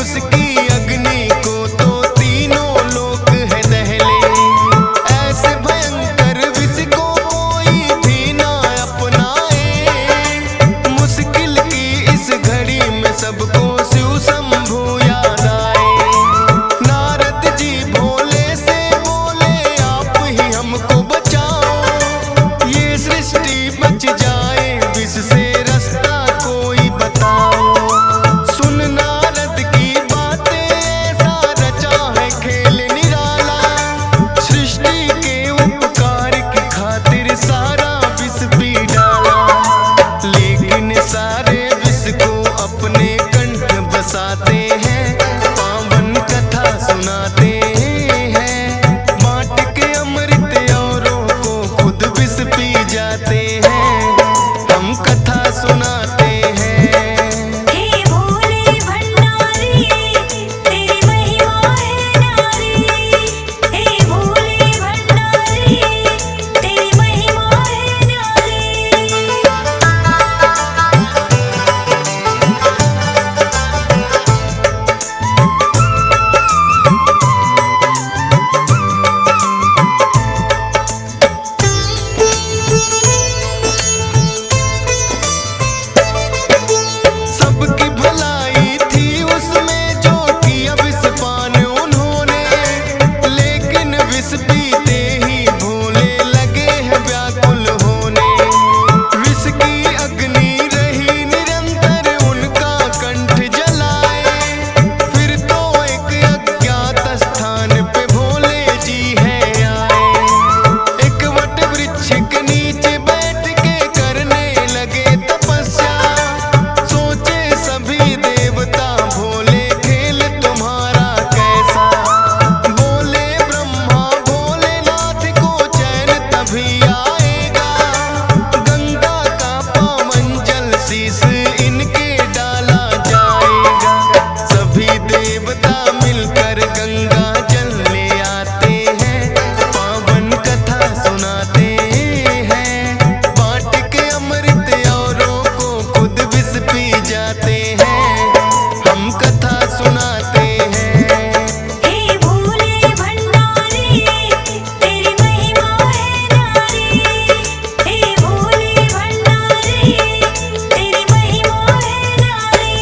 उसकी अग्नि को तो तीनों लोक है दहले। ऐसे भयंकर विष को कोई भी ना अपनाए। मुश्किल की इस घड़ी में सबको शिव शंभु याद आए। नारद जी भोले से बोले आप ही हमको बचाओ। ये सृष्टि बच जाए विष से रास्ता कोई बताओ। सुन नारद की बातें ऐसा रचा है खेल निराला। सृष्टि के उपकार की खातिर सारा विष पी डाला। लेकिन सारे विष को अपने कंठ बसाते हैं। पावन कथा सुनाते हैं। बांट के अमृत औरों को खुद विष पी जाते हैं। हम कथा सुनाते हैं। हे भोले भंडारी तेरी महिमा है न्यारी। हे भोले भंडारी तेरी महिमा है न्यारी। सबकी भलाई थी उसमें जो किया विष पान उन्होंने। लेकिन विष पीते ही भोले लगे हैं व्याकुल होने। विष की अग्नि रही निरंतर उनका कंठ जलाए। फिर तो एक अज्ञात स्थान पे भोले जी है आए। एक वट वृक्ष के नीचे बैठ के करने लगे तपस्या। सोचे सभी देवता भोले खेल तुम्हारा कैसा। बोले ब्रह्मा भोलेनाथ को चैन तभी आएगा। गंगा का पावन जल शीश इनके डाला जाएगा। सभी देवता मिलकर गंगा जल ले आते हैं। पावन कथा सुनाते हैं। बांट के अमृत औरों को खुद विष पी जाते हैं। हम कथा सुनाते हैं। हे भोले भंडारी तेरी महिमा है न्यारी। हे भोले भंडारी तेरी महिमा है न्यारी।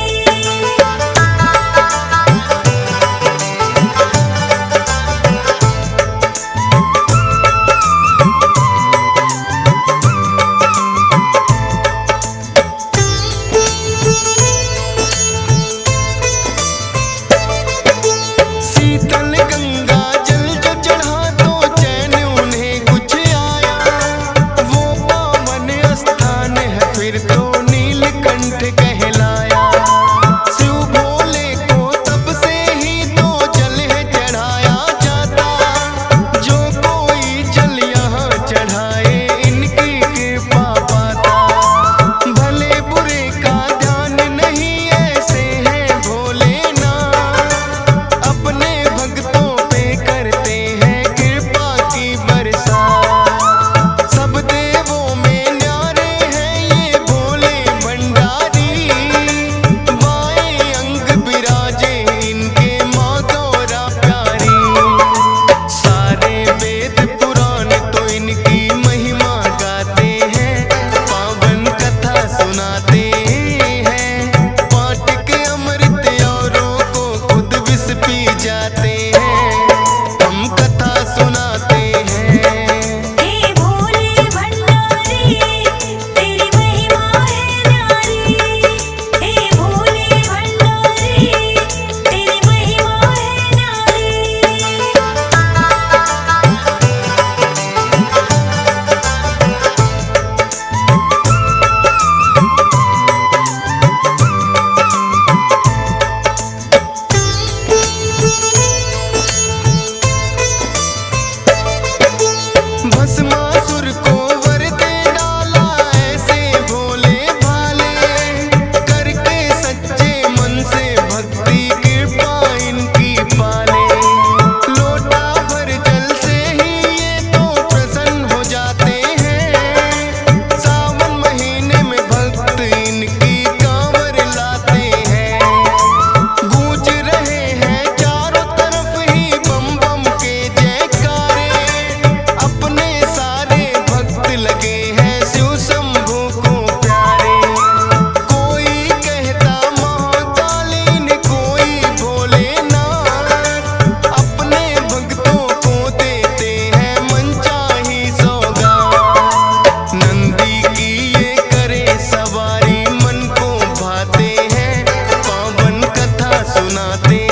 सुनाते